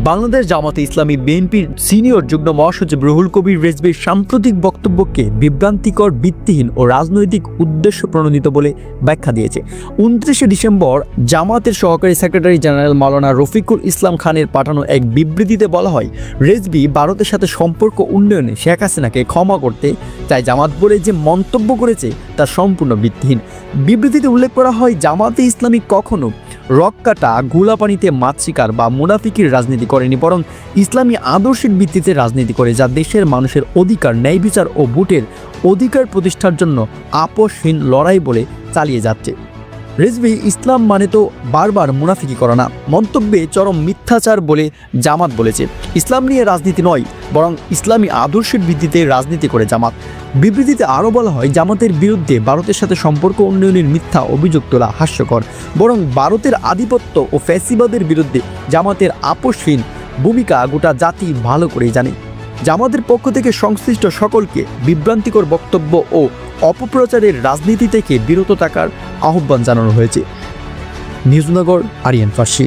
বাংলাদেশ জামাতে ইসলামী বিএনপির সিনিয়র যুগ্ম মহাসচিব রুহুল কবির রেজভীর সাম্প্রতিক বক্তব্যকে বিভ্রান্তিকর, ভিত্তিহীন ও রাজনৈতিক উদ্দেশ্য প্রণোদিত বলে ব্যাখ্যা দিয়েছে। 29 ডিসেম্বর জামাতের সহকারী সেক্রেটারি জেনারেল মাওলানা রফিকুল ইসলাম খানের পাঠানো এক বিবৃতিতে বলা হয়, রেজভী ভারতের সাথে সম্পর্ক উন্নয়নে শেখ হাসিনাকে ক্ষমা করতে চায় জামাত বলে যে মন্তব্য করেছে তা সম্পূর্ণ ভিত্তিহীন। বিবৃতিতে উল্লেখ করা হয়, জামাতে ইসলামী কখনো রক্কাটা, গোলাপানিতে মাছ শিকার বা মুনাফিকির রাজনীতি করেনি, বরং ইসলামী আদর্শের ভিত্তিতে রাজনীতি করে, যা দেশের মানুষের অধিকার, ন্যায় বিচার ও ভোটের অধিকার প্রতিষ্ঠার জন্য আপোষহীন লড়াই বলে চালিয়ে যাচ্ছে। রেজভী ইসলাম মানে তো বারবার মুনাফিকি করা না মন্তব্যে চরম মিথ্যাচার বলে জামাত বলেছে। ইসলাম নিয়ে রাজনীতি নয়, বরং ইসলামী আদর্শের ভিত্তিতে রাজনীতি করে জামাত। বিবৃতিতে আরও বলা হয়, জামাতের বিরুদ্ধে ভারতের সাথে সম্পর্ক উন্নয়নের মিথ্যা অভিযোগ তোলা হাস্যকর, বরং ভারতের আধিপত্য ও ফ্যাসিবাদের বিরুদ্ধে জামাতের আপোষহীন ভূমিকা গোটা জাতি ভালো করেই জানে। জামাতের পক্ষ থেকে সংশ্লিষ্ট সকলকে বিভ্রান্তিকর বক্তব্য ও অপপ্রচারের রাজনীতি থেকে বিরত থাকার আহ্বান জানানো হয়েছে। নিউজনগর, আরিয়ান ফার্সি।